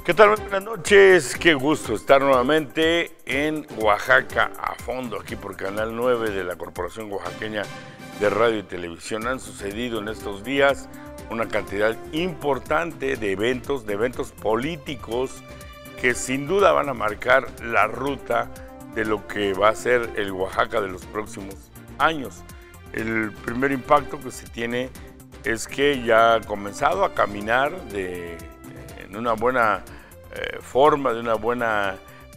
¿Qué tal? Buenas noches, qué gusto estar nuevamente en Oaxaca a fondo, aquí por Canal 9 de la Corporación Oaxaqueña de Radio y Televisión. Han sucedido en estos días una cantidad importante de eventos políticos que sin duda van a marcar la ruta de lo que va a ser el Oaxaca de los próximos años. El primer impacto que se tiene es que ya ha comenzado a caminar en una buena forma,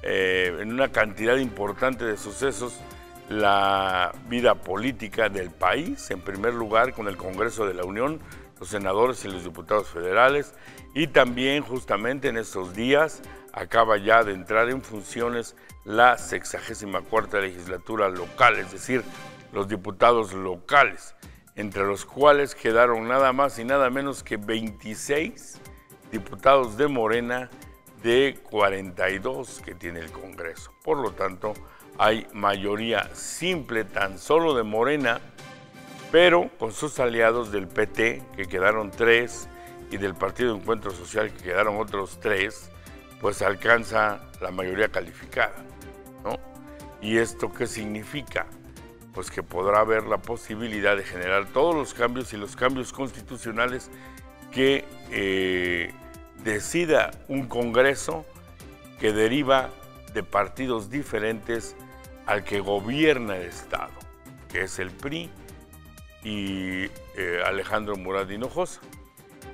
en una cantidad importante de sucesos, la vida política del país, en primer lugar con el Congreso de la Unión, los senadores y los diputados federales, y también justamente en estos días acaba ya de entrar en funciones la 64ª legislatura local, es decir, los diputados locales, entre los cuales quedaron nada más y nada menos que 26 diputados de Morena de 42 que tiene el Congreso. Por lo tanto, hay mayoría simple tan solo de Morena, pero con sus aliados del PT, que quedaron 3, y del Partido de Encuentro Social, que quedaron otros 3, pues alcanza la mayoría calificada, ¿no? ¿Y esto qué significa? Pues que podrá haber la posibilidad de generar todos los cambios y los cambios constitucionales que decida un Congreso que deriva de partidos diferentes al que gobierna el Estado, que es el PRI y Alejandro Murat Hinojosa.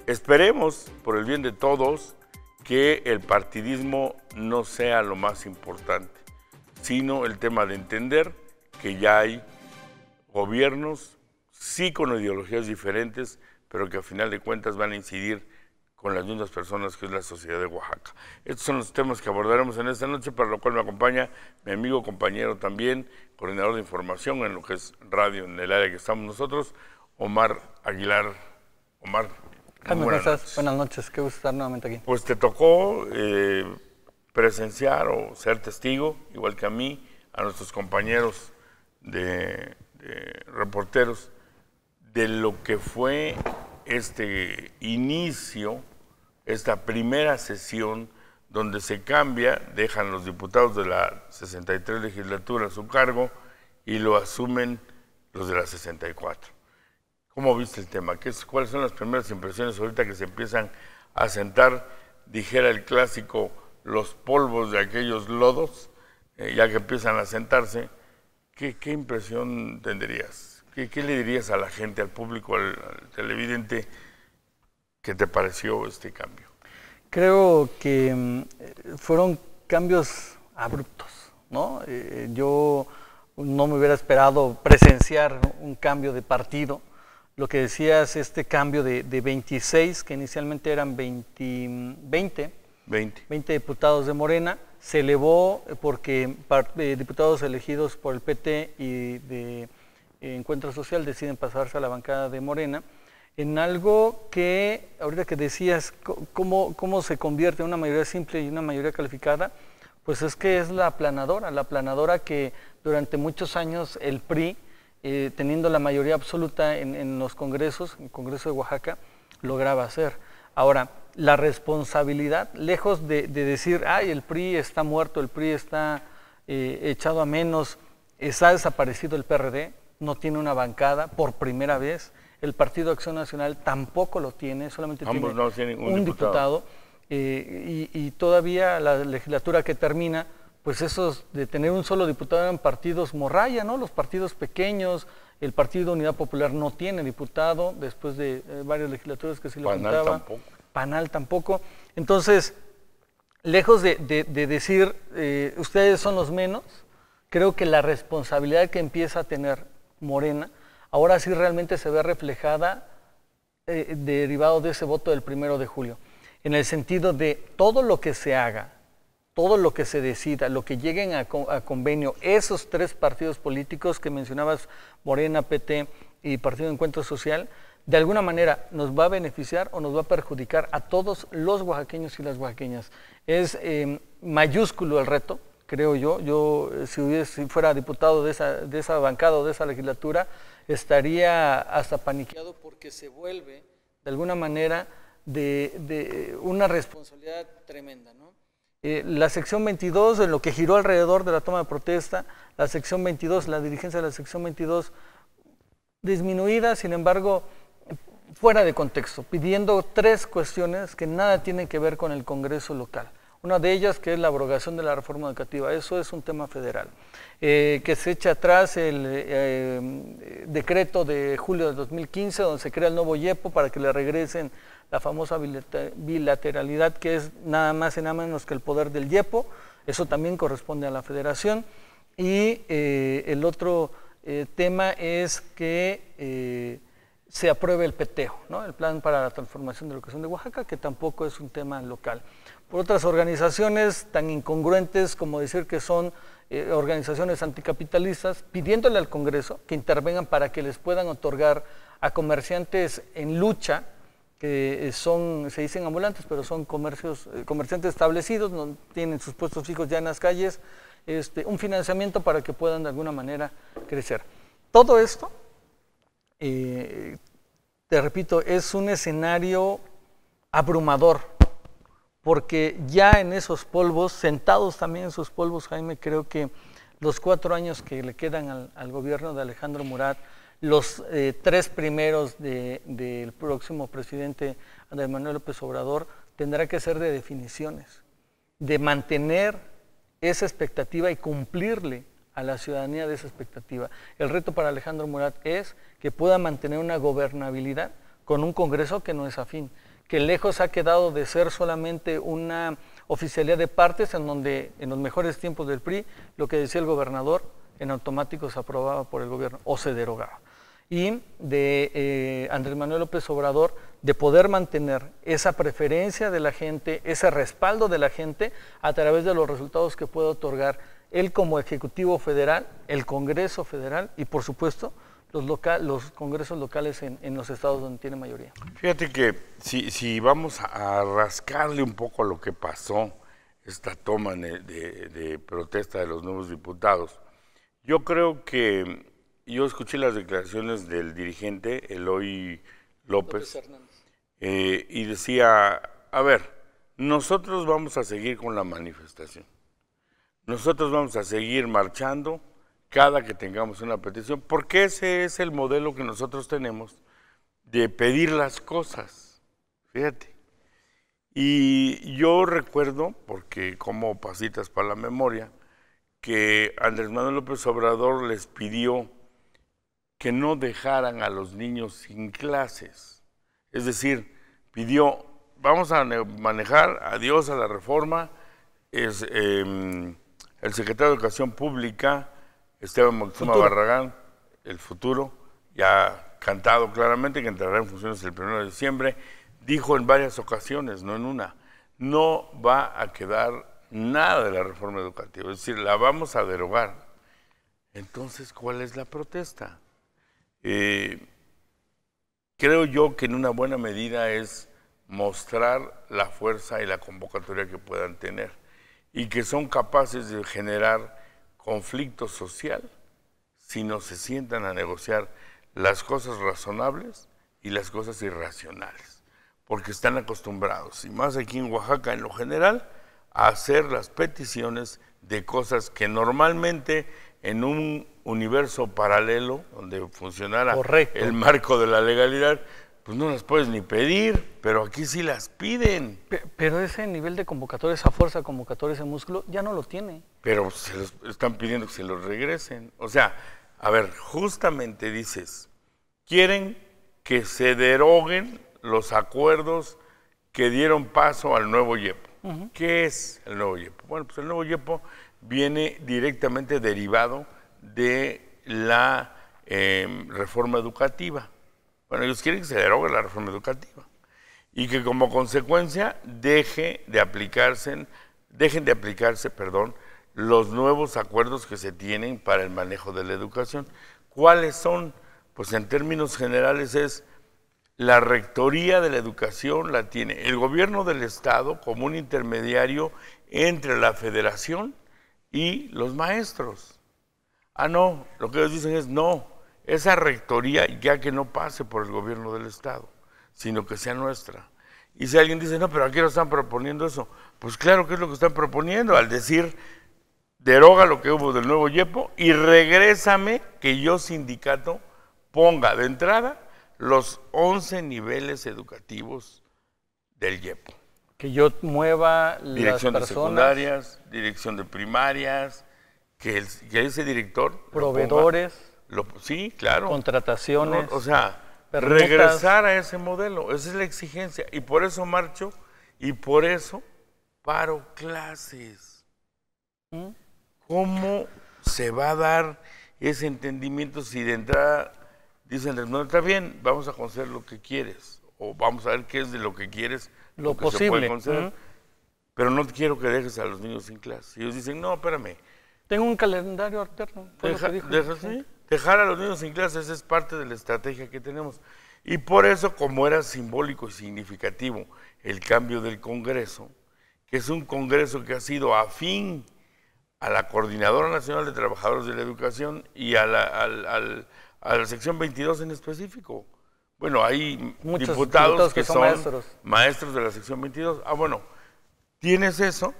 Esperemos, por el bien de todos, que el partidismo no sea lo más importante, sino el tema de entender que ya hay gobiernos, sí con ideologías diferentes, pero que a final de cuentas van a incidir con las mismas personas que es la sociedad de Oaxaca. Estos son los temas que abordaremos en esta noche, para lo cual me acompaña mi amigo, compañero también, coordinador de información en lo que es radio, en el área que estamos nosotros, Omar Aguilar. Omar, ¿Cómo estás? Buenas noches, qué gusto estar nuevamente aquí. Pues te tocó presenciar o ser testigo, igual que a mí, a nuestros compañeros de reporteros, de lo que fue este inicio, esta primera sesión donde se cambia, dejan los diputados de la 63 legislatura a su cargo y lo asumen los de la 64. ¿Cómo viste el tema? ¿Cuáles son las primeras impresiones ahorita que se empiezan a sentar, dijera el clásico, los polvos de aquellos lodos, ya que empiezan a sentarse? ¿Qué impresión tendrías? ¿Qué le dirías a la gente, al público, al televidente, que te pareció este cambio? Creo que fueron cambios abruptos, ¿no? Yo no me hubiera esperado presenciar un cambio de partido. Lo que decías, este cambio de 26, que inicialmente eran 20 diputados de Morena, se elevó porque diputados elegidos por el PT y de Encuentro Social deciden pasarse a la bancada de Morena, en algo que, ahorita que decías, cómo se convierte en una mayoría simple y una mayoría calificada, pues es que es la aplanadora que durante muchos años el PRI, teniendo la mayoría absoluta en los congresos, en el Congreso de Oaxaca, lograba hacer. Ahora, la responsabilidad, lejos de decir, ay, el PRI está muerto, el PRI está echado a menos, está desaparecido el PRD, no tiene una bancada por primera vez, el Partido Acción Nacional tampoco lo tiene, solamente tiene un diputado y todavía la legislatura que termina, pues esos de tener un solo diputado eran partidos morralla, ¿no? Los partidos pequeños, el Partido Unidad Popular no tiene diputado, después de varias legislaturas que sí lo contaba. Panal tampoco. Entonces, lejos de decir, ustedes son los menos, creo que la responsabilidad que empieza a tener Morena, ahora sí realmente se ve reflejada derivado de ese voto del 1 de julio, en el sentido de todo lo que se haga, todo lo que se decida, lo que lleguen a convenio, esos 3 partidos políticos que mencionabas, Morena, PT y Partido de Encuentro Social, de alguna manera nos va a beneficiar o nos va a perjudicar a todos los oaxaqueños y las oaxaqueñas. Es mayúsculo el reto, creo yo. Si fuera diputado de esa bancada o de esa legislatura, estaría hasta paniqueado porque se vuelve, de alguna manera, de una responsabilidad tremenda, ¿no? La sección 22, en lo que giró alrededor de la toma de protesta, la sección 22, la dirigencia de la sección 22 disminuida, sin embargo, fuera de contexto, pidiendo 3 cuestiones que nada tienen que ver con el Congreso local. Una de ellas que es la abrogación de la reforma educativa, eso es un tema federal. Que se eche atrás el decreto de julio de 2015, donde se crea el nuevo IEPO para que le regresen la famosa bilateralidad, que es nada más y nada menos que el poder del IEPO, eso también corresponde a la federación. Y el otro tema es que se apruebe el PTEO, ¿no? El Plan para la Transformación de la Educación de Oaxaca, que tampoco es un tema local. Por otras organizaciones tan incongruentes como decir que son organizaciones anticapitalistas, pidiéndole al Congreso que intervengan para que les puedan otorgar a comerciantes en lucha, que son, se dicen ambulantes, pero son comerciantes establecidos, no tienen sus puestos fijos ya en las calles, un financiamiento para que puedan de alguna manera crecer. Todo esto, te repito, es un escenario abrumador, porque ya en esos polvos, sentados también en esos polvos, Jaime, creo que los 4 años que le quedan al gobierno de Alejandro Murat, los 3 primeros del próximo presidente Andrés Manuel López Obrador, tendrá que ser de definiciones, de mantener esa expectativa y cumplirle a la ciudadanía de esa expectativa. El reto para Alejandro Murat es que pueda mantener una gobernabilidad con un Congreso que no es afín, que lejos ha quedado de ser solamente una oficialidad de partes en donde en los mejores tiempos del PRI lo que decía el gobernador en automático se aprobaba por el gobierno o se derogaba. Y de Andrés Manuel López Obrador de poder mantener esa preferencia de la gente, ese respaldo de la gente a través de los resultados que puede otorgar él como Ejecutivo Federal, el Congreso Federal y por supuesto los congresos locales en los estados donde tiene mayoría. Fíjate que si vamos a rascarle un poco a lo que pasó, esta toma de protesta de los nuevos diputados, yo creo que yo escuché las declaraciones del dirigente Eloy López y decía, a ver, nosotros vamos a seguir con la manifestación, nosotros vamos a seguir marchando cada que tengamos una petición, porque ese es el modelo que nosotros tenemos de pedir las cosas, fíjate. Y yo recuerdo, porque como pasitas para la memoria, que Andrés Manuel López Obrador les pidió que no dejaran a los niños sin clases. Es decir, pidió, vamos a manejar, adiós a la reforma, el secretario de Educación Pública, Esteban Moctezuma Barragán, el futuro, ya cantado claramente, que entrará en funciones el 1 de diciembre, dijo en varias ocasiones, no en una, no va a quedar nada de la reforma educativa, es decir, la vamos a derogar. Entonces, ¿cuál es la protesta? Creo yo que en una buena medida es mostrar la fuerza y la convocatoria que puedan tener y que son capaces de generar conflicto social si no se sientan a negociar las cosas razonables y las cosas irracionales, porque están acostumbrados, y más aquí en Oaxaca en lo general, a hacer las peticiones de cosas que normalmente en un universo paralelo, donde funcionara correcto, el marco de la legalidad, pues no las puedes ni pedir, pero aquí sí las piden. Pero ese nivel de convocatoria, esa fuerza convocatoria, ese músculo, ya no lo tiene. Pero se los están pidiendo que se los regresen. O sea, a ver, justamente dices, quieren que se deroguen los acuerdos que dieron paso al nuevo IEPO. ¿Qué es el nuevo IEPO? Bueno, pues el nuevo IEPO viene directamente derivado de la reforma educativa. Bueno, ellos quieren que se derogue la reforma educativa y que como consecuencia dejen de aplicarse, los nuevos acuerdos que se tienen para el manejo de la educación. ¿Cuáles son? Pues en términos generales es la rectoría de la educación la tiene el gobierno del estado como un intermediario entre la federación y los maestros. Ah, no, lo que ellos dicen es no. Esa rectoría ya que no pase por el gobierno del estado, sino que sea nuestra. Y si alguien dice, no, pero aquí no están proponiendo eso, pues claro que es lo que están proponiendo, al decir, deroga lo que hubo del nuevo YEPO y regrésame que yo, sindicato, ponga de entrada los 11 niveles educativos del YEPO. Que yo mueva las dirección personas, de secundarias, dirección de primarias, que ese director... proveedores, sí, claro. contrataciones. No, o sea, permutas. regresar a ese modelo, esa es la exigencia. Y por eso marcho y por eso paro clases. ¿Cómo se va a dar ese entendimiento si de entrada dicen, no, está bien, vamos a conceder lo que quieres, o vamos a ver qué es de lo que quieres, lo que posible, se puede conceder, pero no quiero que dejes a los niños sin clase. Y ellos dicen, no, espérame. Tengo un calendario alterno. Dejar a los niños sin clases es parte de la estrategia que tenemos. Y por eso, como era simbólico y significativo el cambio del Congreso, que es un Congreso que ha sido afín a la Coordinadora Nacional de Trabajadores de la Educación y a la sección 22 en específico. Bueno, hay muchos diputados que son maestros de la sección 22. Ah, bueno, tienes eso,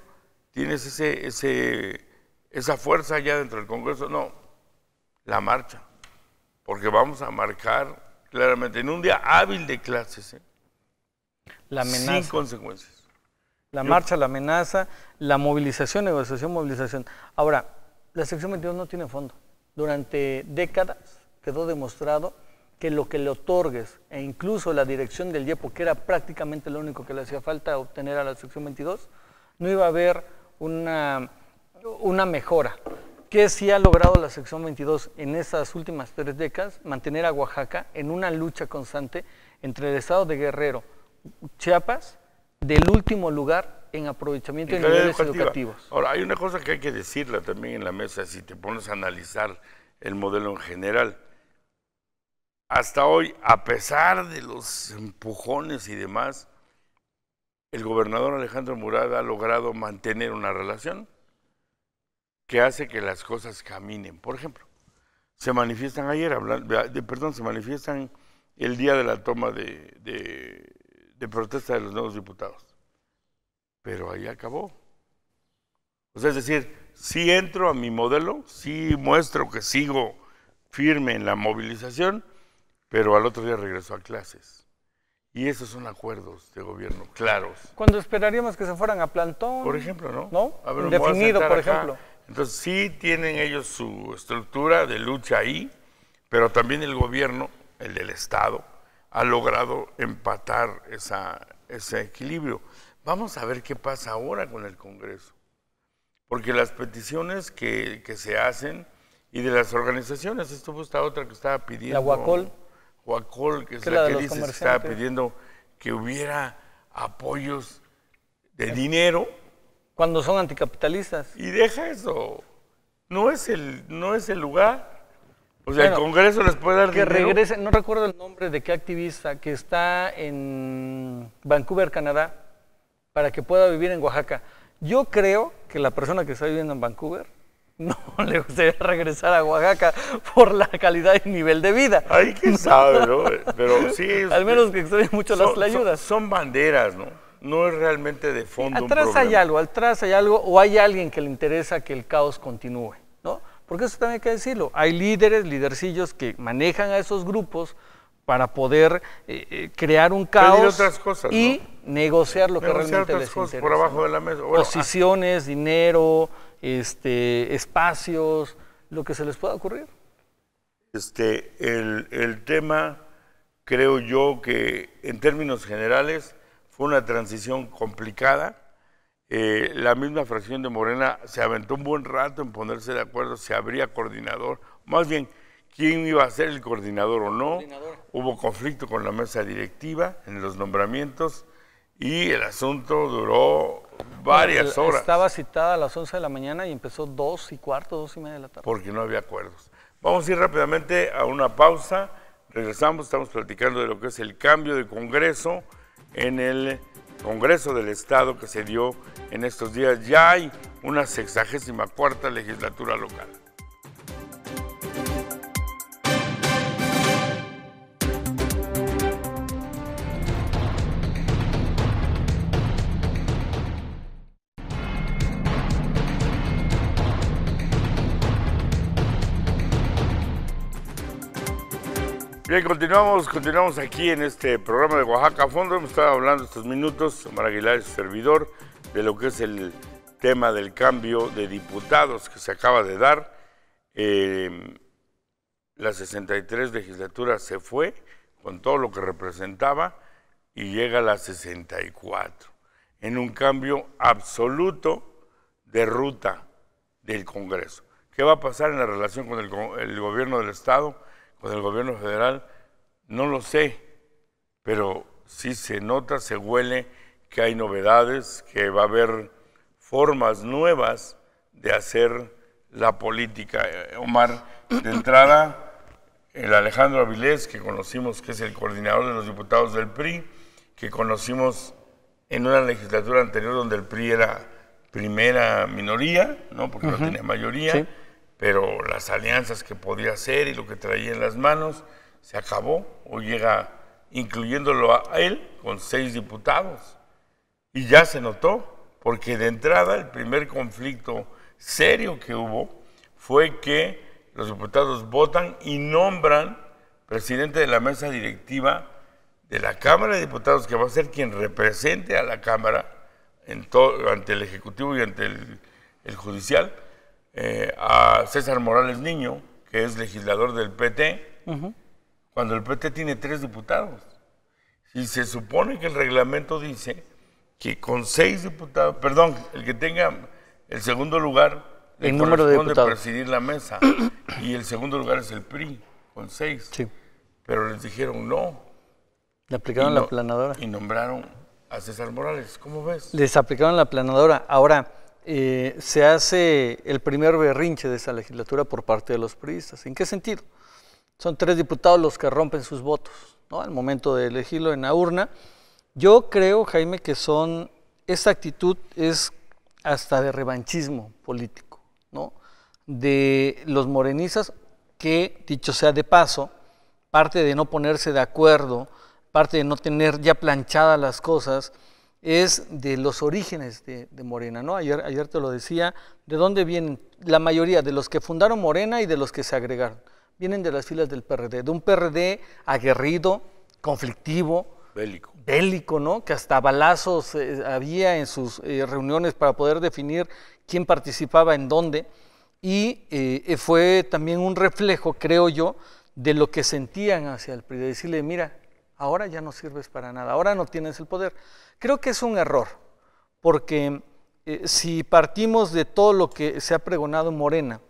tienes esa fuerza ya dentro del Congreso. No, la marcha, porque vamos a marcar claramente en un día hábil de clases, la amenaza. Sin consecuencias. La marcha, la amenaza, la movilización, negociación, movilización. Ahora, la sección 22 no tiene fondo. Durante décadas quedó demostrado que lo que le otorgues, e incluso la dirección del YEPO, que era prácticamente lo único que le hacía falta obtener a la sección 22, no iba a haber una mejora. ¿Qué sí ha logrado la sección 22 en estas últimas 3 décadas? Mantener a Oaxaca en una lucha constante entre el estado de Guerrero, Chiapas, del último lugar en aprovechamiento de niveles educativos. Ahora, hay una cosa que hay que decirla también en la mesa, si te pones a analizar el modelo en general. Hasta hoy, a pesar de los empujones y demás, el gobernador Alejandro Murat ha logrado mantener una relación que hace que las cosas caminen. Por ejemplo, se manifiestan se manifiestan el día de la toma de protesta de los nuevos diputados. Pero ahí acabó. O sea, es decir, sí entro a mi modelo, sí muestro que sigo firme en la movilización, pero al otro día regreso a clases. Y esos son acuerdos de gobierno claros. Cuando esperaríamos que se fueran a plantón. Por ejemplo, ¿no? ¿No? A ver, indefinido, por ejemplo. Entonces sí tienen ellos su estructura de lucha ahí, pero también el gobierno, el del Estado, ha logrado empatar ese equilibrio. Vamos a ver qué pasa ahora con el Congreso. Porque las peticiones que se hacen y de las organizaciones, estuvo esta otra que estaba pidiendo... La Huacol. Huacol, que es la que dice que estaba pidiendo que hubiera apoyos de dinero. Cuando son anticapitalistas. Y deja eso. No es el lugar. O sea, bueno, el Congreso les puede dar dinero. Que regresen, no recuerdo el nombre de qué activista, que está en Vancouver, Canadá, para que pueda vivir en Oaxaca. Yo creo que la persona que está viviendo en Vancouver no le gustaría regresar a Oaxaca por la calidad y nivel de vida. Ahí quién sabe, ¿no? Pero sí. Al menos que extrañe mucho las ayudas. Son banderas, ¿no? No es realmente de fondo un problema. Atrás hay algo, o hay alguien que le interesa que el caos continúe, ¿no? Porque eso también hay que decirlo. Hay lidercillos que manejan a esos grupos para poder crear un caos otras cosas, y negociar lo que realmente les interesa. Por abajo de la mesa. Bueno, posiciones, dinero, espacios, lo que se les pueda ocurrir. El tema, creo yo que en términos generales fue una transición complicada. La misma fracción de Morena se aventó un buen rato en ponerse de acuerdo si habría coordinador, más bien quién iba a ser el coordinador o no. Hubo conflicto con la mesa directiva en los nombramientos y el asunto duró varias horas. Estaba citada a las 11 de la mañana y empezó 2:15, 2:30 de la tarde. Porque no había acuerdos. Vamos a ir rápidamente a una pausa, regresamos, estamos platicando de lo que es el cambio de Congreso en el Congreso del Estado que se dio en estos días. Ya hay una 64ª legislatura local. Bien, continuamos aquí en este programa de Oaxaca a Fondo. Hemos estado hablando estos minutos, Omar Aguilar, servidor, de lo que es el tema del cambio de diputados que se acaba de dar. La 63 legislatura se fue con todo lo que representaba y llega a la 64, en un cambio absoluto de ruta del Congreso. ¿Qué va a pasar en la relación con el gobierno del Estado, con el gobierno federal? No lo sé, pero sí se nota, se huele que hay novedades, que va a haber formas nuevas de hacer la política. Omar, de entrada, el Alejandro Avilés, que conocimos que es el coordinador de los diputados del PRI, que conocimos en una legislatura anterior donde el PRI era primera minoría, ¿no? Porque no tenía mayoría, sí, pero las alianzas que podía hacer y lo que traía en las manos se acabó. Hoy llega, incluyéndolo a él, con 6 diputados. Y ya se notó, porque de entrada el primer conflicto serio que hubo fue que los diputados votan y nombran presidente de la mesa directiva de la Cámara de Diputados, que va a ser quien represente a la Cámara ante el Ejecutivo y ante el Judicial, a César Morales Niño, que es legislador del PT, cuando el PT tiene 3 diputados. Y se supone que el reglamento dice que con 6 diputados, perdón, el que tenga el segundo lugar, le corresponde presidir la mesa, y el segundo lugar es el PRI, con 6. Sí. Pero les dijeron no. Le aplicaron la aplanadora. Y nombraron a César Morales. ¿Cómo ves? Les aplicaron la aplanadora. Ahora, se hace el primer berrinche de esa legislatura por parte de los priistas. ¿En qué sentido? Son 3 diputados los que rompen sus votos, ¿no? Al momento de elegirlo en la urna. Yo creo, Jaime, que esta actitud es hasta de revanchismo político, ¿no? De los morenistas que, dicho sea de paso, parte de no ponerse de acuerdo, parte de no tener ya planchadas las cosas, es de los orígenes de Morena, ¿no? Ayer te lo decía, ¿de dónde vienen? La mayoría de los que fundaron Morena y de los que se agregaron. Vienen de las filas del PRD, de un PRD aguerrido, conflictivo, bélico, ¿no? Que hasta balazos había en sus reuniones para poder definir quién participaba en dónde, y fue también un reflejo, creo yo, de lo que sentían hacia el PRI, de decirle, mira, ahora ya no sirves para nada, ahora no tienes el poder. Creo que es un error, porque si partimos de todo lo que se ha pregonado en Morena,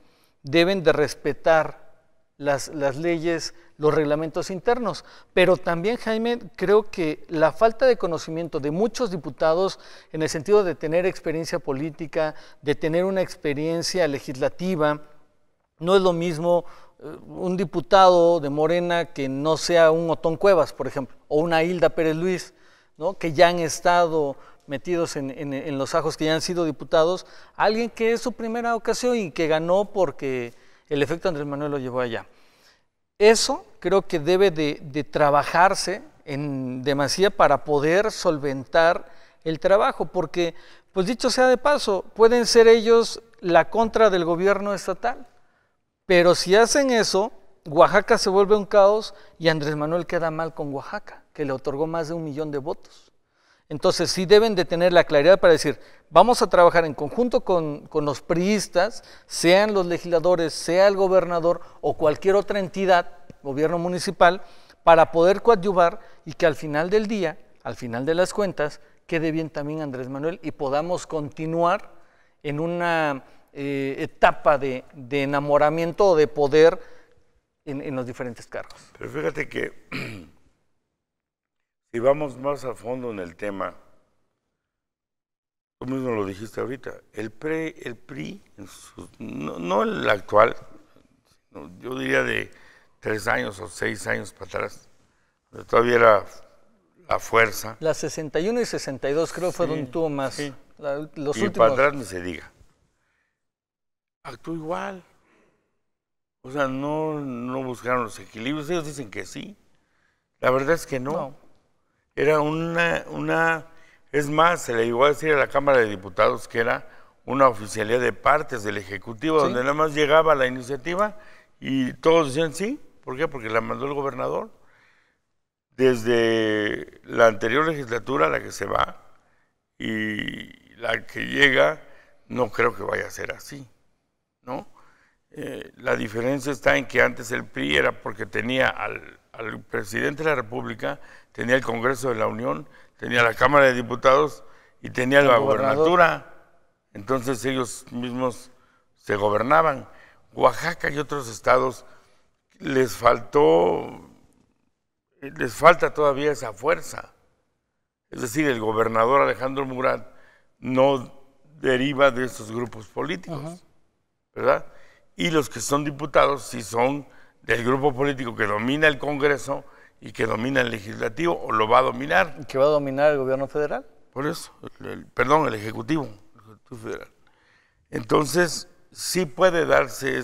deben de respetar las leyes, los reglamentos internos, pero también, Jaime, creo que la falta de conocimiento de muchos diputados en el sentido de tener experiencia política, de tener una experiencia legislativa, no es lo mismo un diputado de Morena que no sea un Otón Cuevas, por ejemplo, o una Hilda Pérez Luis, ¿no? Que ya han estado metidos en los ajos, que ya han sido diputados, alguien que es su primera ocasión y que ganó porque el efecto Andrés Manuel lo llevó allá. Eso creo que debe de trabajarse en demasía para poder solventar el trabajo, porque, pues dicho sea de paso, pueden ser ellos la contra del gobierno estatal, pero si hacen eso, Oaxaca se vuelve un caos y Andrés Manuel queda mal con Oaxaca, que le otorgó más de 1 millón de votos. Entonces sí deben de tener la claridad para decir, vamos a trabajar en conjunto con los priistas, sean los legisladores, sea el gobernador o cualquier otra entidad, gobierno municipal, para poder coadyuvar y que al final del día, al final de las cuentas, quede bien también Andrés Manuel y podamos continuar en una etapa de enamoramiento o de poder en los diferentes cargos. Pero fíjate que si vamos más a fondo en el tema, tú mismo lo dijiste ahorita, el PRI no el actual, yo diría de 3 años o 6 años para atrás, todavía era la fuerza. La 61 y 62 creo fue donde tuvo más. Sí. Los y últimos... para atrás ni se diga. Actuó igual. O sea, no buscaron los equilibrios. Ellos dicen que sí. La verdad es que no. Era es más, se le llegó a decir a la Cámara de Diputados que era una oficialía de partes del Ejecutivo, ¿sí? Donde nada más llegaba la iniciativa y todos decían sí. ¿Por qué? Porque la mandó el gobernador. desde la anterior legislatura, la que se va, y la que llega, no creo que vaya a ser así, ¿no? La diferencia está en que antes el PRI era porque tenía al presidente de la República, tenía el Congreso de la Unión, tenía la Cámara de Diputados y tenía la gobernatura. Entonces ellos mismos se gobernaban. Oaxaca y otros estados les falta todavía esa fuerza. Es decir, el gobernador Alejandro Murat no deriva de esos grupos políticos, ¿verdad? Y los que son diputados sí son del grupo político que domina el Congreso y que domina el legislativo, o lo va a dominar. ¿Y que va a dominar el gobierno federal? Por eso, el Ejecutivo Federal. Entonces, sí puede darse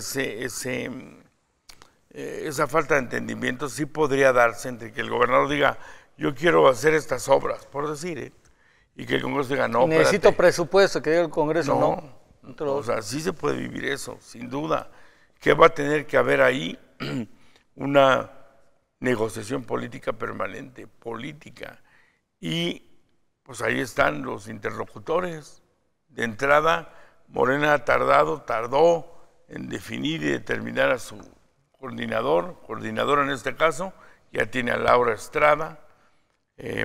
esa falta de entendimiento, sí podría darse entre que el gobernador diga, yo quiero hacer estas obras, por decir, y que el Congreso diga, no, necesito espérate. Presupuesto, que diga el Congreso, no. O sea, sí se puede vivir eso, sin duda. Que va a tener que haber ahí una negociación política permanente, política. Y pues ahí están los interlocutores. De entrada, Morena tardó en definir y determinar a su coordinadora en este caso, ya tiene a Laura Estrada,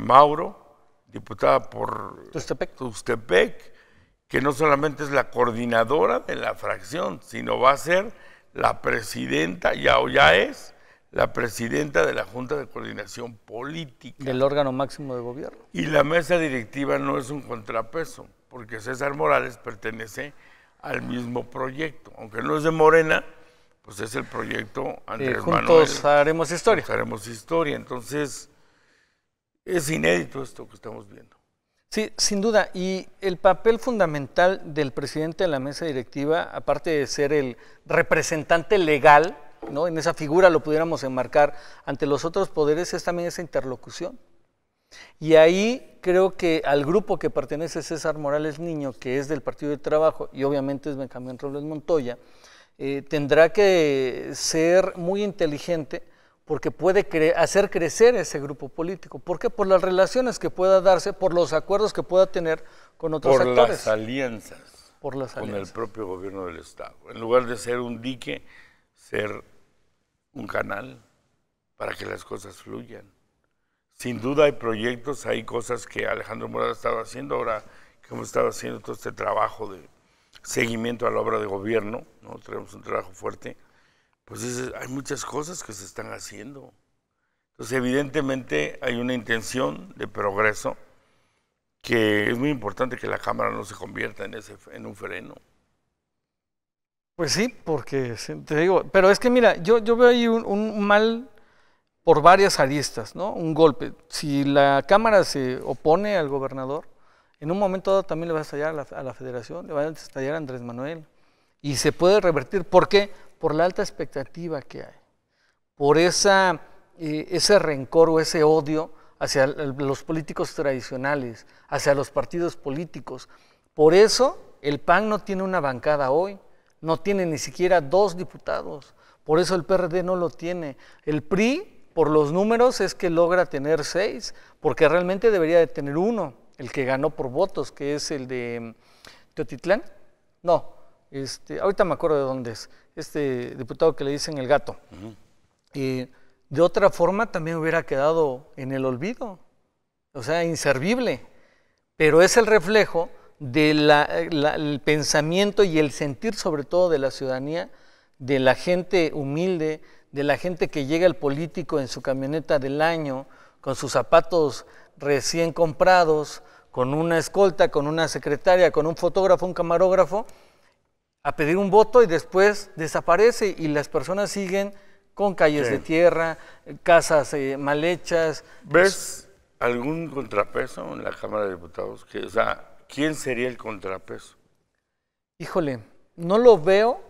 Mauro, diputada por Tuxtepec, que no solamente es la coordinadora de la fracción, sino va a ser la presidenta, ya es la presidenta de la Junta de Coordinación Política. Del órgano máximo de gobierno. Y la mesa directiva no es un contrapeso, porque César Morales pertenece al mismo proyecto, aunque no es de Morena, pues es el proyecto Andrés Manuel. Juntos haremos historia. Haremos historia, entonces es inédito esto que estamos viendo. Sí, sin duda, y el papel fundamental del presidente de la mesa directiva, aparte de ser el representante legal, ¿no? En esa figura lo pudiéramos enmarcar ante los otros poderes, es también esa interlocución. Y ahí creo que al grupo que pertenece César Morales Niño, que es del Partido de Trabajo, y obviamente es Benjamín Robles Montoya, tendrá que ser muy inteligente porque puede hacer crecer ese grupo político. ¿Por qué? Por las relaciones que pueda darse, por los acuerdos que pueda tener con otros actores. Por las alianzas. Por las alianzas. Con el propio gobierno del Estado. En lugar de ser un dique, ser un canal para que las cosas fluyan. Sin duda hay proyectos, hay cosas que Alejandro Murat ha estado haciendo ahora, que hemos estado haciendo todo este trabajo de seguimiento a la obra de gobierno, ¿no? Tenemos un trabajo fuerte. Pues hay muchas cosas que se están haciendo. Entonces, evidentemente, hay una intención de progreso que es muy importante que la Cámara no se convierta en un freno. Pues sí, porque te digo, pero es que mira, yo veo ahí un mal por varias aristas, ¿no? Un golpe. Si la Cámara se opone al gobernador, en un momento dado también le va a estallar a la Federación, le va a estallar a Andrés Manuel. Y se puede revertir. ¿Por qué? Por la alta expectativa que hay, por ese rencor o ese odio hacia los políticos tradicionales, hacia los partidos políticos. Por eso el PAN no tiene una bancada hoy, no tiene ni siquiera 2 diputados, por eso el PRD no lo tiene. El PRI, por los números, es que logra tener 6, porque realmente debería de tener 1, el que ganó por votos, que es el de Teotitlán. No, ahorita me acuerdo de dónde es, este diputado que le dicen el gato. De otra forma también hubiera quedado en el olvido, o sea, inservible, pero es el reflejo del pensamiento y el sentir sobre todo de la ciudadanía, de la gente humilde, de la gente que llega al político en su camioneta del año, con sus zapatos recién comprados, con una escolta, con una secretaria, con un fotógrafo, un camarógrafo, a pedir un voto y después desaparece y las personas siguen con calles de tierra, casas mal hechas. ¿Ves algún contrapeso en la Cámara de Diputados? O sea, ¿quién sería el contrapeso? Híjole, no lo veo,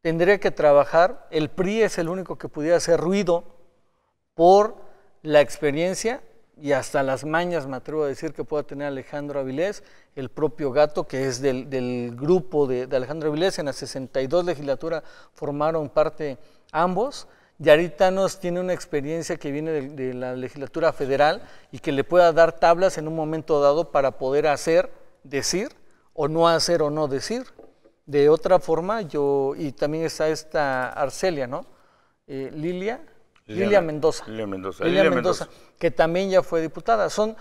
tendría que trabajar. El PRI es el único que pudiera hacer ruido por la experiencia y hasta las mañas, me atrevo a decir, que pueda tener Alejandro Avilés, el propio Gato, que es del grupo de Alejandro Avilés. En la 62 legislatura formaron parte ambos, Yaritanos tiene una experiencia que viene de la legislatura federal y que le pueda dar tablas en un momento dado para poder hacer, decir, o no hacer o no decir. De otra forma, y también está esta Arcelia, ¿no? Lilia Mendoza. Lilia Mendoza, que también ya fue diputada. Son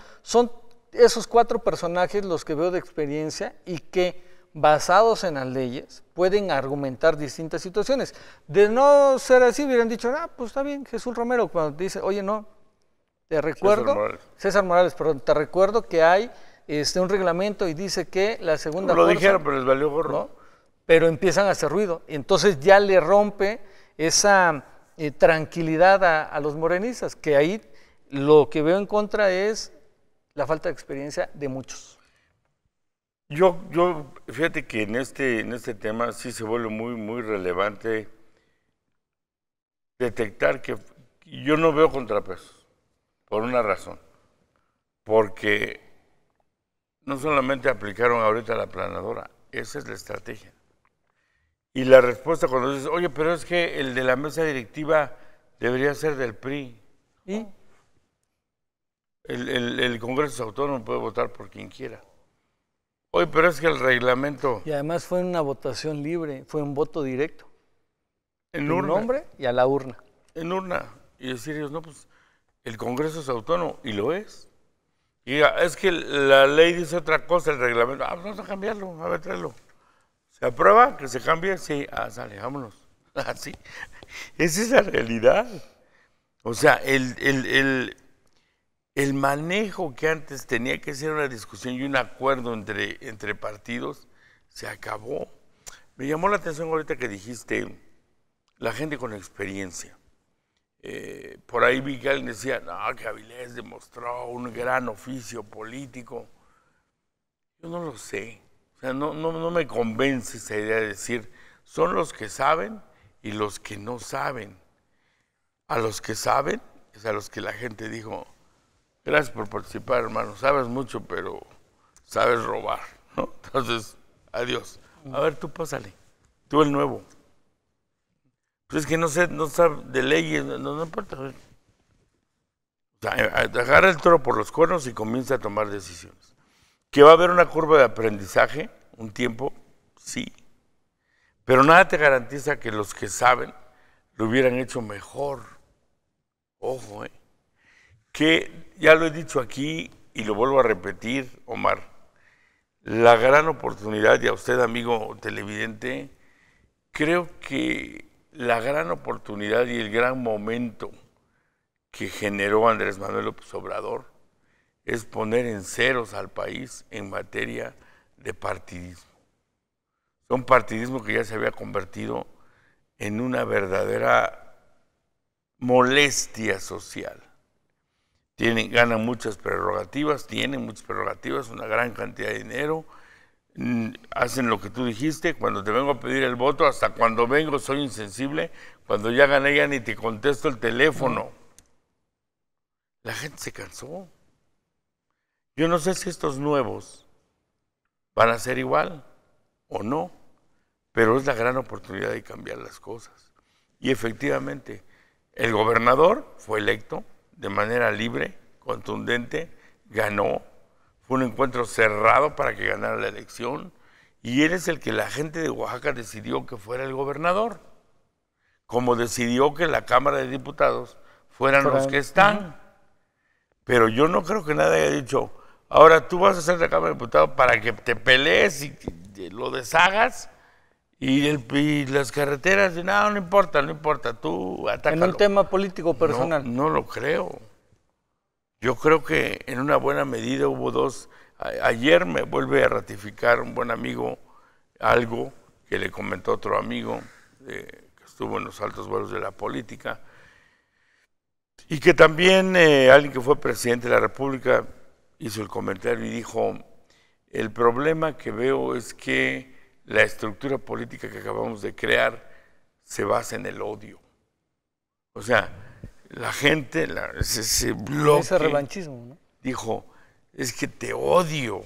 esos 4 personajes los que veo de experiencia y que, basados en las leyes, pueden argumentar distintas situaciones. De no ser así, hubieran dicho, pues está bien, Jesús Romero, cuando dice, oye, no, te recuerdo, César Morales, perdón, te recuerdo que hay un reglamento y dice que la segunda fuerza... Lo fuerza, dijeron, pero les valió gorro. ¿no? Pero empiezan a hacer ruido, y entonces ya le rompe esa tranquilidad a los morenistas, que ahí lo que veo en contra es la falta de experiencia de muchos. Yo fíjate que en este tema sí se vuelve muy relevante detectar que yo no veo contrapesos, por una razón, porque no solamente aplicaron ahorita la planadora, esa es la estrategia. Y la respuesta cuando dices, oye, pero es que el de la mesa directiva debería ser del PRI. ¿Y? El Congreso Autónomo puede votar por quien quiera. Oye, pero es que el reglamento... Y además fue una votación libre, fue un voto directo. En urna. Nombre y a la urna. En urna. Y decir ellos, no, pues el Congreso es autónomo, y lo es. Y es que la ley dice otra cosa, el reglamento, vamos a cambiarlo, a ver, tráelo. ¿Se aprueba que se cambie? Sí, sale, vámonos. Así. Esa es la realidad. O sea, el manejo que antes tenía que ser una discusión y un acuerdo entre partidos, se acabó. Me llamó la atención ahorita que dijiste, la gente con experiencia. Por ahí vi que alguien decía, no, que Avilés demostró un gran oficio político. Yo no lo sé. O sea, no me convence esa idea de decir, son los que saben y los que no saben. A los que saben es a los que la gente dijo, gracias por participar, hermano, sabes mucho, pero sabes robar, ¿no? Entonces, adiós. A ver, tú pásale, tú el nuevo. Pues es que no sabe de leyes, no importa. O sea, agarra el toro por los cuernos y comienza a tomar decisiones. ¿Que va a haber una curva de aprendizaje, un tiempo? Sí. Pero nada te garantiza que los que saben lo hubieran hecho mejor. Ojo, que ya lo he dicho aquí y lo vuelvo a repetir, Omar, la gran oportunidad, y a usted, amigo televidente, creo que la gran oportunidad y el gran momento que generó Andrés Manuel López Obrador es poner en ceros al país en materia de partidismo. Un partidismo que ya se había convertido en una verdadera molestia social. Ganan muchas prerrogativas, una gran cantidad de dinero, hacen lo que tú dijiste, cuando te vengo a pedir el voto, hasta cuando vengo soy insensible, cuando ya gané ya ni te contesto el teléfono. La gente se cansó. Yo no sé si estos nuevos van a ser igual o no, pero es la gran oportunidad de cambiar las cosas. Y efectivamente, el gobernador fue electo de manera libre, contundente, ganó, fue un encuentro cerrado para que ganara la elección, y él es el que la gente de Oaxaca decidió que fuera el gobernador, como decidió que la Cámara de Diputados fueran los que están. Pero yo no creo que nadie haya dicho, ahora tú vas a ser la Cámara de Diputados para que te pelees y lo deshagas, y las carreteras, no importa, tú atácalo. En un tema político personal. No lo creo. Yo creo que en una buena medida hubo dos. Ayer me vuelve a ratificar un buen amigo algo que le comentó otro amigo que estuvo en los altos vuelos de la política, y que también alguien que fue presidente de la República hizo el comentario y dijo, el problema que veo es que la estructura política que acabamos de crear se basa en el odio. O sea, la gente, ese bloque, ese revanchismo, ¿no? Dijo, es que te odio,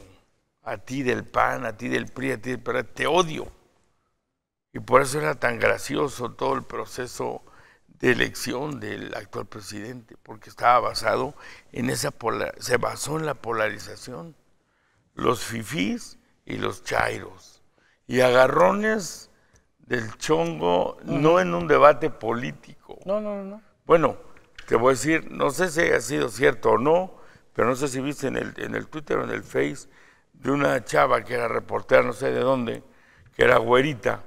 a ti del PAN, a ti del PRI, a ti del PRD, te odio. Y por eso era tan gracioso todo el proceso de elección del actual presidente, porque estaba basado en se basó en la polarización, los fifís y los chairos, y agarrones del chongo, no en un debate político. No. Bueno, te voy a decir, no sé si ha sido cierto o no, pero no sé si viste en el Twitter o en el Face de una chava que era reportera, no sé de dónde, que era güerita,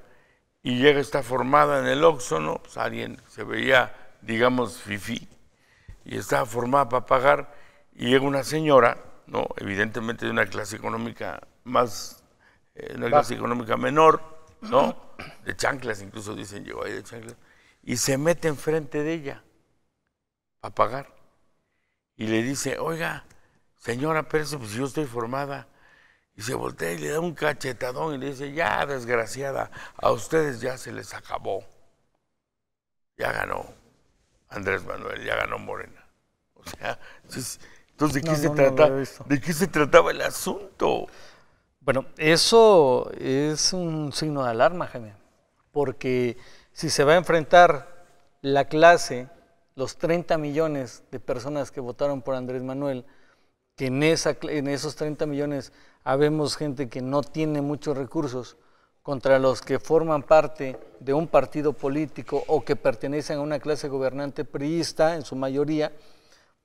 y llega, está formada en el Oxxo, ¿no? Pues alguien se veía, digamos, fifí, y estaba formada para pagar, y llega una señora, ¿no? Evidentemente de una clase económica una clase económica menor, ¿no? De chanclas, incluso dicen, llegó ahí de chanclas, y se mete enfrente de ella para pagar. Y le dice, oiga, señora Pérez, pues yo estoy formada. Y se voltea y le da un cachetadón y le dice, ya, desgraciada, a ustedes ya se les acabó. Ya ganó Andrés Manuel, ya ganó Morena. O sea, entonces, ¿de qué se trataba el asunto? Bueno, eso es un signo de alarma, Jaime, porque si se va a enfrentar la clase, los 30 millones de personas que votaron por Andrés Manuel, que en esos 30 millones habemos gente que no tiene muchos recursos, contra los que forman parte de un partido político o que pertenecen a una clase gobernante priista en su mayoría,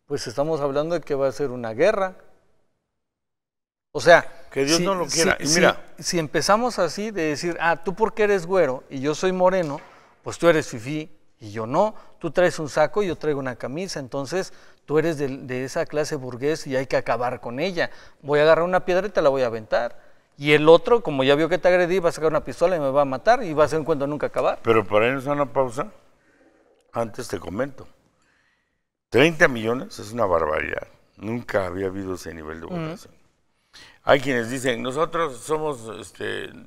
pues estamos hablando de que va a ser una guerra. O sea, que Dios no lo quiera. Y mira, si empezamos así de decir, tú porque eres güero y yo soy moreno, pues tú eres fifí y yo no, tú traes un saco y yo traigo una camisa, entonces tú eres de esa clase burgués y hay que acabar con ella. Voy a agarrar una piedra y te la voy a aventar. Y el otro, como ya vio que te agredí, va a sacar una pistola y me va a matar y va a ser un cuento de nunca acabar. Pero para irnos a una pausa, antes te comento. 30 millones es una barbaridad. Nunca había habido ese nivel de votación. Hay quienes dicen, nosotros somos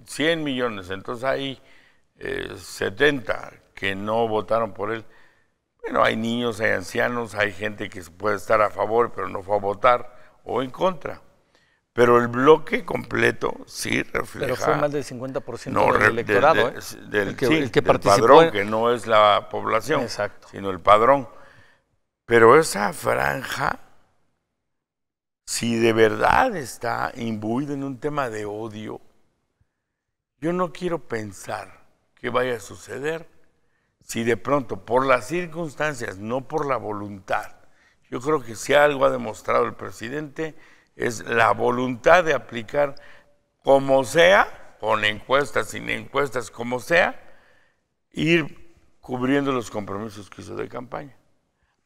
100 millones, entonces hay 70 que no votaron por él. Bueno, hay niños, hay ancianos, hay gente que puede estar a favor, pero no fue a votar, o en contra. Pero el bloque completo sí refleja... Pero fue más del 50% del electorado, el que participó, padrón, que no es la población, exacto, sino el padrón. Pero esa franja, si de verdad está imbuida en un tema de odio, yo no quiero pensar que vaya a suceder si de pronto, por las circunstancias, no por la voluntad, yo creo que si algo ha demostrado el presidente es la voluntad de aplicar como sea, con encuestas, sin encuestas, como sea, ir cubriendo los compromisos que hizo de campaña.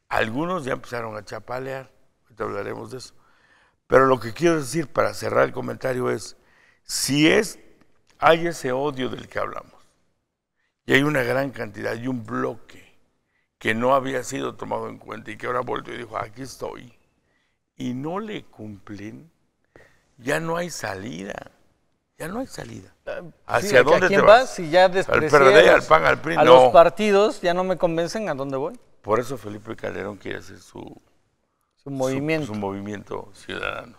Algunos ya empezaron a chapalear, ahorita hablaremos de eso. Pero lo que quiero decir para cerrar el comentario es, si hay ese odio del que hablamos, y hay una gran cantidad y un bloque que no había sido tomado en cuenta y que ahora volvió y dijo, aquí estoy, y no le cumplen, ya no hay salida. Ya no hay salida. ¿Hacia dónde te vas? Si ya desprecié al PRD, al PAN, al PRI, los partidos, ya no me convencen, ¿a dónde voy? Por eso Felipe Calderón quiere hacer su movimiento ciudadano,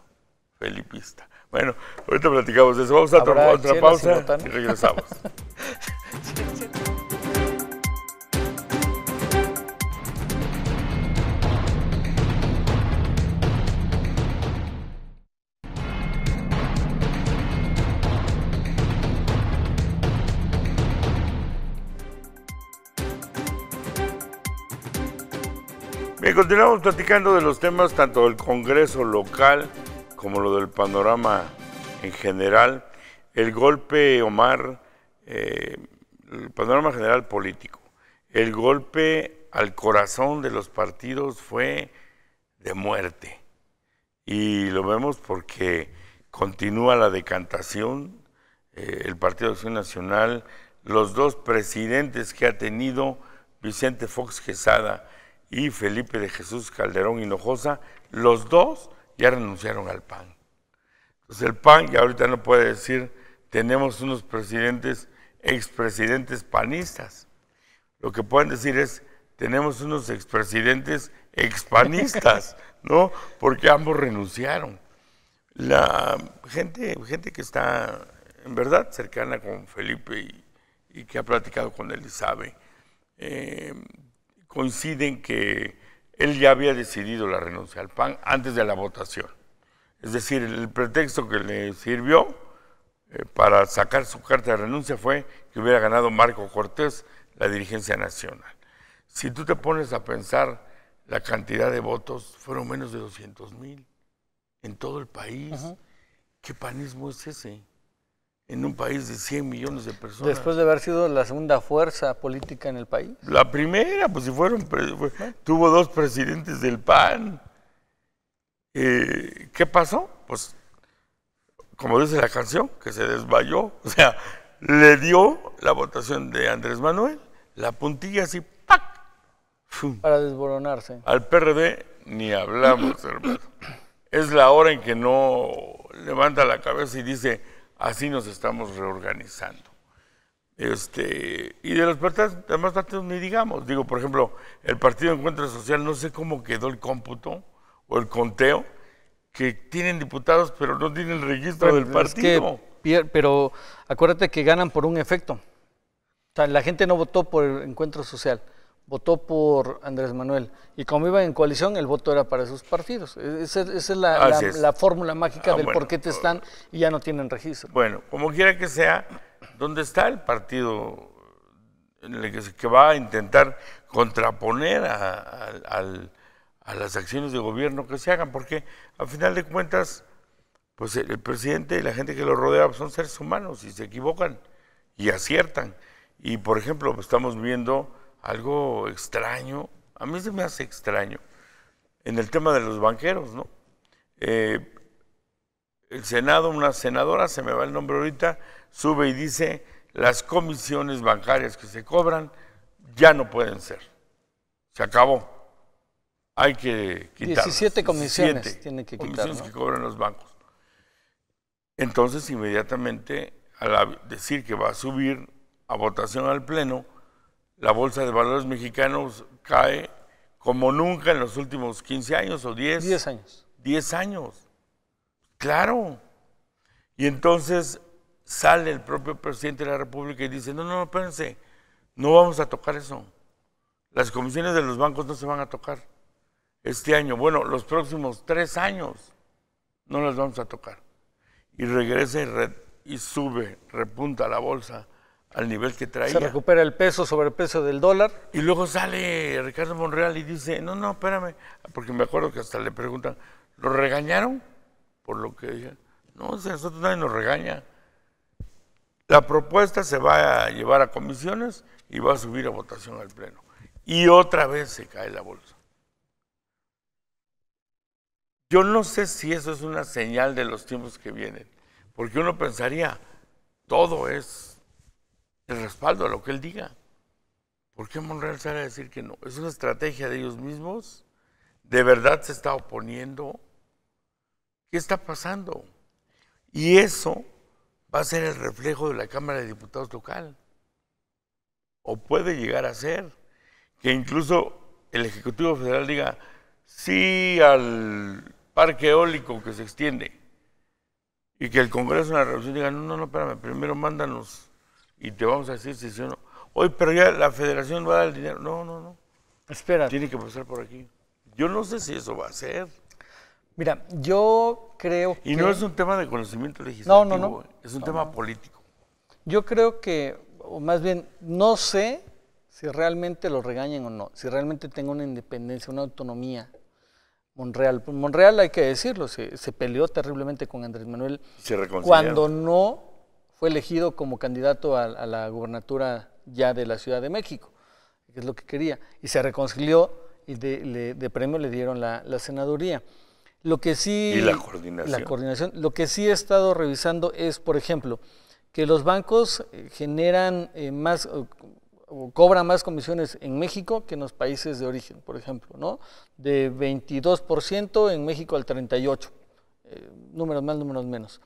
felipista. Bueno, ahorita platicamos de eso. Vamos a otra pausa y regresamos. Bien, continuamos platicando de los temas tanto del Congreso local como lo del panorama en general. El golpe, Omar, el panorama general político, el golpe al corazón de los partidos fue de muerte. Y lo vemos porque continúa la decantación, el Partido de Acción Nacional, los dos presidentes que ha tenido Vicente Fox Quesada y Felipe de Jesús Calderón Hinojosa, los dos ya renunciaron al PAN. Entonces el PAN ya ahorita no puede decir, tenemos unos presidentes, expresidentes panistas. Lo que pueden decir es, tenemos unos expresidentes expanistas, ¿no? Porque ambos renunciaron. La gente que está en verdad cercana con Felipe y que ha platicado con él y sabe, coinciden que él ya había decidido la renuncia al PAN antes de la votación. Es decir, el pretexto que le sirvió para sacar su carta de renuncia fue que hubiera ganado Marco Cortés la dirigencia nacional. Si tú te pones a pensar la cantidad de votos, fueron menos de 200,000 en todo el país. ¿Qué panismo es ese? En un país de 100 millones de personas. Después de haber sido la segunda fuerza política en el país. La primera, pues si tuvo 2 presidentes del PAN. ¿Qué pasó? Pues, como dice la canción, que se desmayó. O sea, le dio la votación de Andrés Manuel, la puntilla así, ¡pac! ¡Fum! Para desboronarse. Al PRD ni hablamos, hermano. Es la hora en que no levanta la cabeza y dice, así nos estamos reorganizando. Y de los demás partidos ni digamos. Digo, por ejemplo, el Partido Encuentro Social, no sé cómo quedó el cómputo o el conteo, que tienen diputados pero no tienen el registro del partido. Pero acuérdate que ganan por un efecto. O sea, la gente no votó por el Encuentro Social, votó por Andrés Manuel. Y como iban en coalición, el voto era para esos partidos. Esa es la fórmula mágica del por qué te están y ya no tienen registro. Bueno, como quiera que sea, ¿dónde está el partido en el que va a intentar contraponer a las acciones de gobierno que se hagan? Porque al final de cuentas, pues el presidente y la gente que lo rodea son seres humanos y se equivocan y aciertan. Y por ejemplo, estamos viendo algo extraño, a mí se me hace extraño, en el tema de los banqueros, ¿no? El Senado, una senadora, se me va el nombre ahorita, sube y dice, las comisiones bancarias que se cobran ya no pueden ser. Se acabó. Hay que quitarlas. 17 comisiones tiene que quitar, comisiones, ¿no? que cobran los bancos. Entonces, inmediatamente, al decir que va a subir a votación al Pleno, la Bolsa de Valores mexicanos cae como nunca en los últimos 15 años o 10. 10 años. 10 años. Claro. Y entonces sale el propio presidente de la República y dice, no, espérense, no vamos a tocar eso. Las comisiones de los bancos no se van a tocar este año. Bueno, los próximos 3 años no las vamos a tocar. Y regresa y sube, repunta la bolsa al nivel que traía. Se recupera el peso sobre el peso del dólar. Y luego sale Ricardo Monreal y dice, no, espérame, porque me acuerdo que hasta le preguntan, ¿lo regañaron? Por lo que dije, no, o sea, nosotros nadie nos regaña. La propuesta se va a llevar a comisiones y va a subir a votación al Pleno. Y otra vez se cae la bolsa. Yo no sé si eso es una señal de los tiempos que vienen, porque uno pensaría, todo es el respaldo a lo que él diga. ¿Por qué Monreal sale a decir que no? ¿Es una estrategia de ellos mismos? ¿De verdad se está oponiendo? ¿Qué está pasando? Y eso va a ser el reflejo de la Cámara de Diputados local. O puede llegar a ser que incluso el Ejecutivo Federal diga sí al parque eólico que se extiende y que el Congreso en la revolución diga no, espérame, primero mándanos y te vamos a decir si sí o no. Oye, pero ya la Federación va a dar el dinero. No. Espera. Tiene que pasar por aquí. Yo no sé si eso va a ser. Mira, yo creo que... Y no es un tema de conocimiento legislativo. No. Es un tema político. Yo creo que, o más bien, no sé si realmente lo regañen o no, si realmente tenga una independencia, una autonomía. Monreal, hay que decirlo, se peleó terriblemente con Andrés Manuel cuando no fue elegido como candidato a la gubernatura ya de la Ciudad de México, que es lo que quería, y se reconcilió y de premio le dieron la senaduría. Lo que sí, y la coordinación. Lo que sí he estado revisando es, por ejemplo, que los bancos generan más, o cobran más comisiones en México que en los países de origen, por ejemplo, ¿no? De 22% en México al 38%, números más, números menos.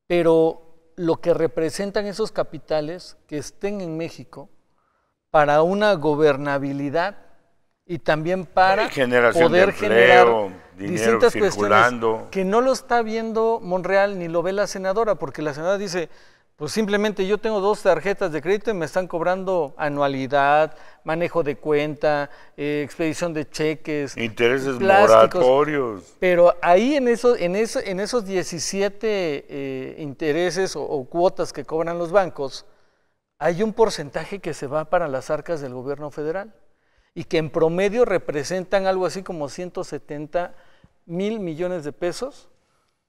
Pero lo que representan esos capitales que estén en México para una gobernabilidad y también para poder generar distintas cuestiones que no lo está viendo Monreal ni lo ve la senadora, porque la senadora dice, Pues simplemente yo tengo 2 tarjetas de crédito y me están cobrando anualidad, manejo de cuenta, expedición de cheques, intereses plásticos. moratorios. Pero ahí en esos 17 intereses o cuotas que cobran los bancos, hay un porcentaje que se va para las arcas del gobierno federal y que en promedio representan algo así como 170,000 millones de pesos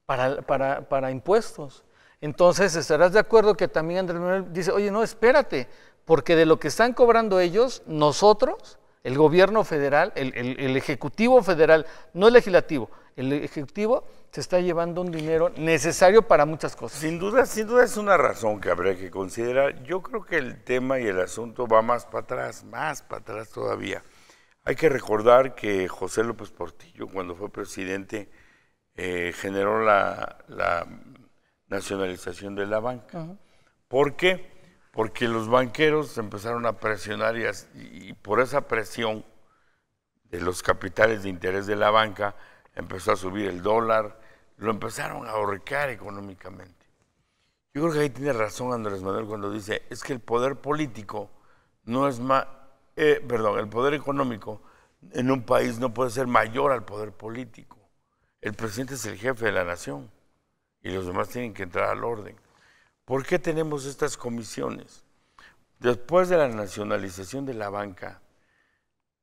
para impuestos. Entonces, estarás de acuerdo que también Andrés Manuel dice, oye, no, espérate, porque de lo que están cobrando ellos, nosotros, el gobierno federal, el Ejecutivo federal, no el legislativo, el Ejecutivo se está llevando un dinero necesario para muchas cosas. Sin duda es una razón que habría que considerar. Yo creo que el tema y el asunto va más para atrás todavía. Hay que recordar que José López Portillo, cuando fue presidente, generó la nacionalización de la banca. ¿Por qué? Porque los banqueros empezaron a presionar y por esa presión de los capitales de interés de la banca empezó a subir el dólar, lo empezaron a ahorcar económicamente. Yo creo que ahí tiene razón Andrés Manuel cuando dice, es que el poder político no es más, el poder económico en un país no puede ser mayor al poder político. El presidente es el jefe de la nación y los demás tienen que entrar al orden. ¿Por qué tenemos estas comisiones? Después de la nacionalización de la banca,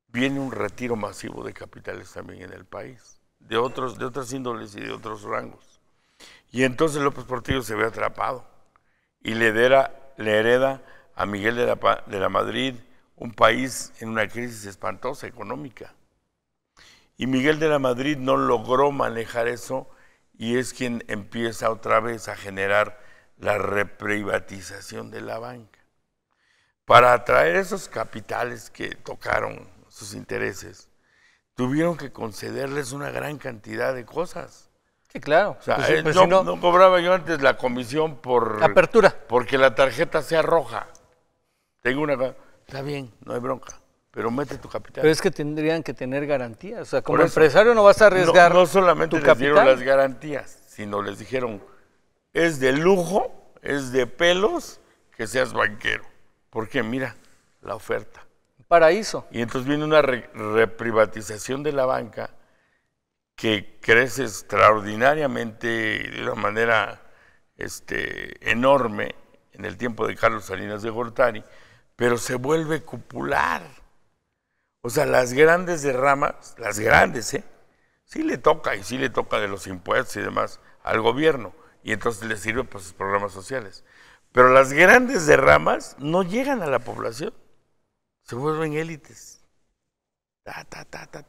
viene un retiro masivo de capitales también en el país, de otras índoles y de otros rangos. Y entonces López Portillo se ve atrapado y le hereda a Miguel de la Madrid un país en una crisis espantosa económica. Y Miguel de la Madrid no logró manejar eso y es quien empieza otra vez a generar la reprivatización de la banca. Para atraer esos capitales que tocaron sus intereses, tuvieron que concederles una gran cantidad de cosas. Sí, claro. O sea, pues no cobraba yo antes la comisión por apertura. Porque la tarjeta sea roja. Tengo una... Está bien, no hay bronca, pero mete tu capital. Pero es que tendrían que tener garantías. O sea, como empresario no vas a arriesgar no solamente tu les capital. dieron las garantías, sino les dijeron, es de lujo, es de pelos que seas banquero. Porque mira, la oferta. Paraíso. Y entonces viene una reprivatización de la banca que crece extraordinariamente de una manera enorme en el tiempo de Carlos Salinas de Gortari, pero se vuelve cupular. O sea, las grandes derramas, las grandes, sí le toca de los impuestos y demás al gobierno, y entonces le sirve para sus programas sociales. Pero las grandes derramas no llegan a la población, se vuelven élites.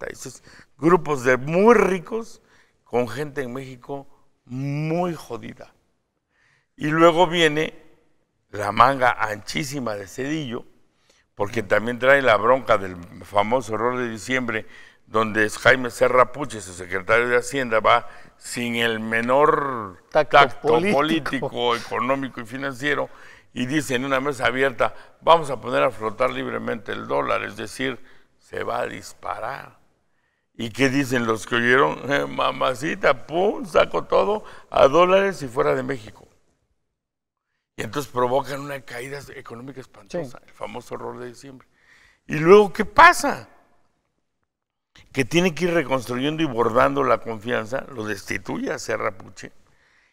Esos grupos de muy ricos con gente en México muy jodida. Y luego viene la manga anchísima de Zedillo, porque también trae la bronca del famoso error de diciembre, donde Jaime Serra Puche, su secretario de Hacienda, va sin el menor tacto político, económico y financiero, y dice en una mesa abierta, vamos a poner a flotar libremente el dólar, es decir, se va a disparar. ¿Y qué dicen los que oyeron? Mamacita, pum, saco todo a dólares y fuera de México. Y entonces provocan una caída económica espantosa, el famoso error de diciembre. Y luego, ¿qué pasa? Que tiene que ir reconstruyendo y bordando la confianza, lo destituye a Serra Puche,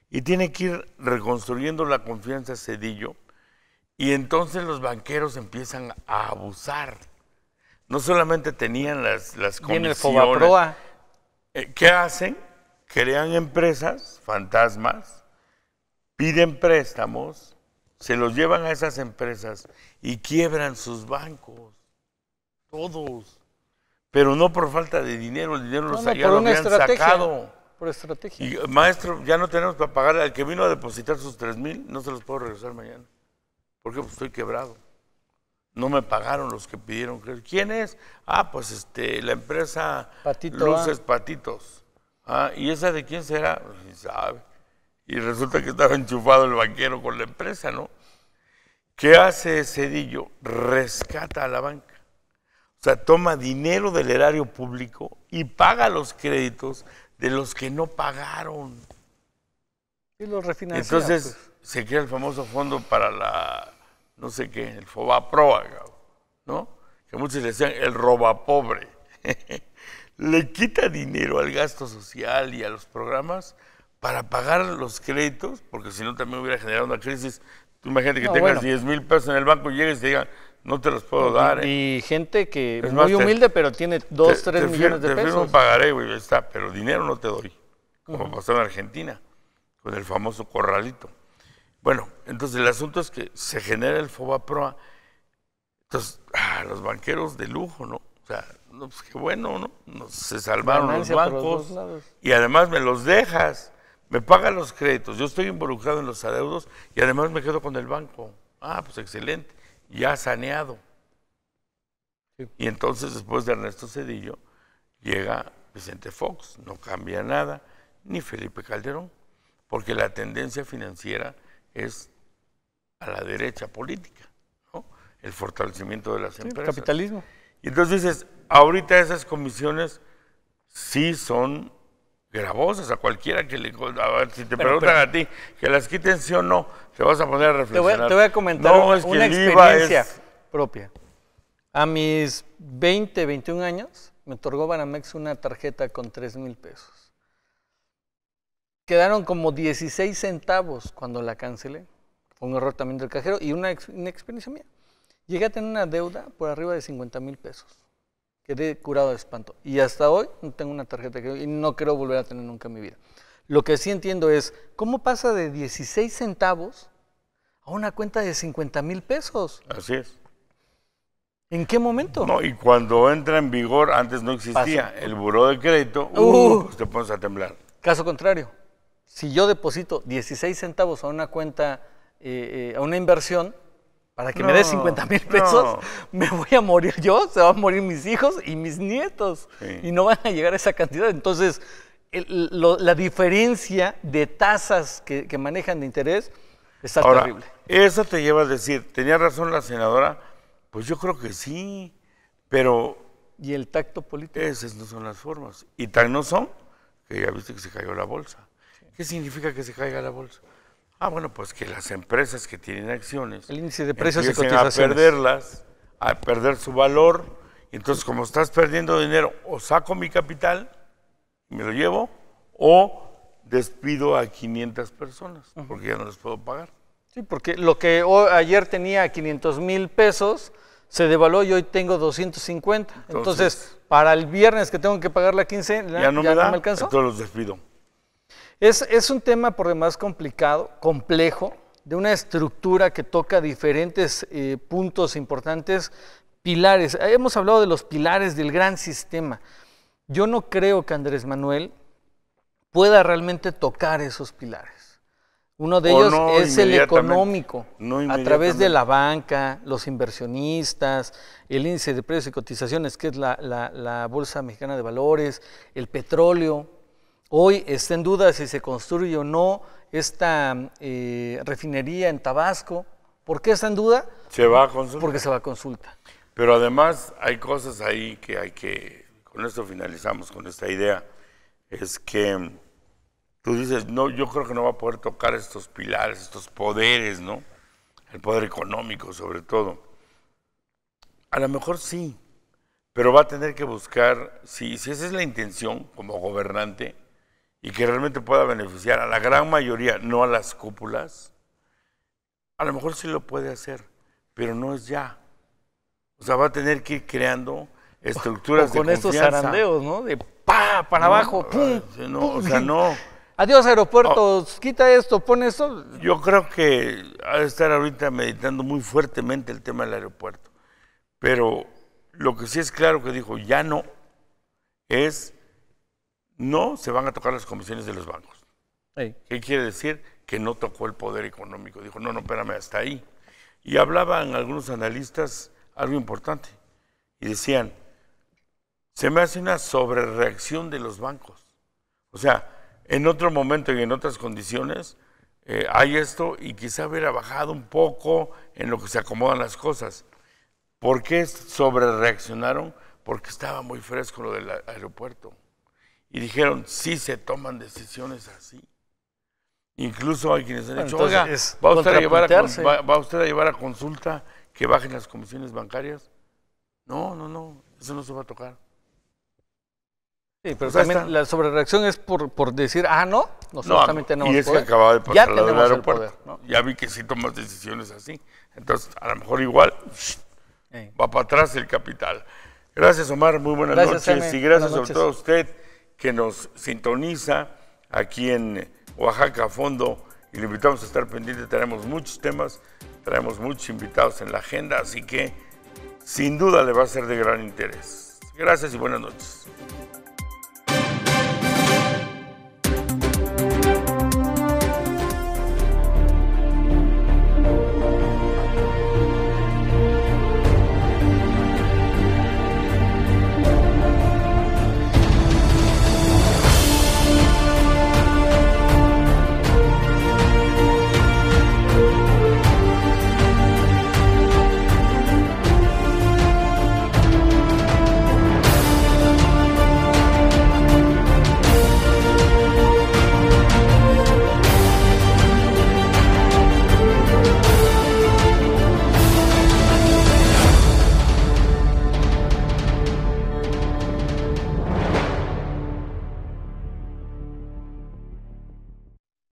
y tiene que ir reconstruyendo la confianza a Zedillo, y entonces los banqueros empiezan a abusar. No solamente tenían las comisiones. El Fobaproa. ¿Qué hacen? Crean empresas, fantasmas, piden préstamos, se los llevan a esas empresas y quiebran sus bancos, todos. Pero no por falta de dinero, el dinero ya lo habían sacado. Por estrategia. Y maestro, ya no tenemos para pagar al que vino a depositar sus 3,000, no se los puedo regresar mañana. ¿Por qué? Pues estoy quebrado. No me pagaron los que pidieron. ¿Quién es? Pues la empresa Luces Patitos. ¿Y esa de quién será? Pues, sabe. Y resulta que estaba enchufado el banquero con la empresa, ¿no? ¿Qué hace Zedillo? Rescata a la banca. O sea, toma dinero del erario público y paga los créditos de los que no pagaron. Y los refinancia. Entonces, se crea el famoso fondo para la, no sé qué, el Fobaproa, ¿no? Que muchos le decían el robapobre. Le quita dinero al gasto social y a los programas para pagar los créditos, porque si no también hubiera generado una crisis. Tú imagínate que tengas 10,000 pesos en el banco y llegues y te digan, no te los puedo dar. Y gente que es muy humilde, pero tiene 2, 3 millones de pesos. Te pagaré, güey, está, pero dinero no te doy, como pasó en Argentina, con el famoso corralito. Bueno, entonces el asunto es que se genera el Fobaproa. Entonces, los banqueros de lujo, ¿no? O sea, no, pues qué bueno, ¿no? Se salvaron los bancos y además me los dejas, me pagan los créditos, yo estoy involucrado en los adeudos y además me quedo con el banco. Ah, pues excelente, ya saneado. Sí. Y entonces después de Ernesto Zedillo llega Vicente Fox, no cambia nada, ni Felipe Calderón, porque la tendencia financiera es a la derecha política, ¿no? El fortalecimiento de las empresas. El capitalismo. Y entonces dices, ahorita esas comisiones sí son gravosas a cualquiera que le... A ver, si te preguntan a ti que las quiten sí o no, te vas a poner a reflexionar. Te voy a comentar una experiencia propia. A mis 20, 21 años, me otorgó Banamex una tarjeta con 3,000 pesos. Quedaron como 16 centavos cuando la cancelé. Fue un error también del cajero y una experiencia mía. Llegué a tener una deuda por arriba de 50,000 pesos. Quedé curado de espanto. Y hasta hoy no tengo una tarjeta y no quiero volver a tener nunca en mi vida. Lo que sí entiendo es, ¿cómo pasa de 16 centavos a una cuenta de 50,000 pesos? Así es. ¿En qué momento? No, y cuando entra en vigor, antes no existía el buró de crédito, pues te pones a temblar. Caso contrario, si yo deposito 16 centavos a una cuenta, a una inversión, para que me dé 50,000 pesos, me voy a morir yo, se van a morir mis hijos y mis nietos. Sí. Y no van a llegar a esa cantidad. Entonces, la diferencia de tasas que manejan de interés está terrible. Eso te lleva a decir, ¿tenía razón la senadora? Pues yo creo que sí, pero... ¿Y el tacto político? Esas no son las formas. Y tan no son, que ya viste que se cayó la bolsa. Sí. ¿Qué significa que se caiga la bolsa? Ah, bueno, pues que las empresas que tienen acciones, el índice de precios y cotizaciones, a perderlas, a perder su valor. Entonces, como estás perdiendo dinero, o saco mi capital y me lo llevo, o despido a 500 personas, porque ya no les puedo pagar. Sí, porque lo que ayer tenía 500,000 pesos, se devaluó y hoy tengo 250. Entonces, para el viernes que tengo que pagar la quincena, ya no me alcanzó. Entonces los despido. Es un tema por demás complicado, complejo, de una estructura que toca diferentes puntos importantes, pilares. Hemos hablado de los pilares del gran sistema. Yo no creo que Andrés Manuel pueda realmente tocar esos pilares. Uno de ellos es el económico, a través de la banca, los inversionistas, el índice de precios y cotizaciones, que es la Bolsa Mexicana de Valores, el petróleo. Hoy está en duda si se construye o no esta refinería en Tabasco. ¿Por qué está en duda? Se va a consulta. Porque se va a consulta. Pero además hay cosas ahí que hay que, con esto finalizamos con esta idea, es que tú dices, no, yo creo que no va a poder tocar estos pilares, estos poderes, ¿no? El poder económico sobre todo. A lo mejor sí, pero va a tener que buscar, si esa es la intención como gobernante, y que realmente pueda beneficiar a la gran mayoría, no a las cúpulas, a lo mejor sí lo puede hacer, pero no es ya. O sea, va a tener que ir creando estructuras de confianza. Con estos zarandeos, ¿no? De para abajo, pum, no, o sea, no. Adiós aeropuertos, quita esto, pon esto. Yo creo que ha de estar ahorita meditando muy fuertemente el tema del aeropuerto. Pero lo que sí es claro que dijo, ya no, es... No se van a tocar las comisiones de los bancos. Sí. ¿Qué quiere decir? Que no tocó el poder económico. Dijo, no, espérame, hasta ahí. Y hablaban algunos analistas algo importante. Y decían, se me hace una sobrereacción de los bancos. O sea, en otro momento y en otras condiciones hay esto y quizá hubiera bajado un poco en lo que se acomodan las cosas. ¿Por qué sobrereaccionaron? Porque estaba muy fresco lo del aeropuerto. Y dijeron, sí se toman decisiones así. Incluso hay quienes han dicho, entonces oiga, es ¿va usted a llevar a consulta que bajen las comisiones bancarias? No, eso no se va a tocar. Sí, pero también la sobrereacción es por decir, nosotros también tenemos y es poder. que acaba de pasar Ya la del tenemos el aeropuerto. poder, ¿no? Ya vi que sí tomas decisiones así. Entonces, a lo mejor igual va para atrás el capital. Gracias, Omar. Muy buenas noches. Y gracias sobre todo a usted que nos sintoniza aquí en Oaxaca a fondo. Y le invitamos a estar pendiente. Tenemos muchos temas, traemos muchos invitados en la agenda. Así que, sin duda, le va a ser de gran interés. Gracias y buenas noches.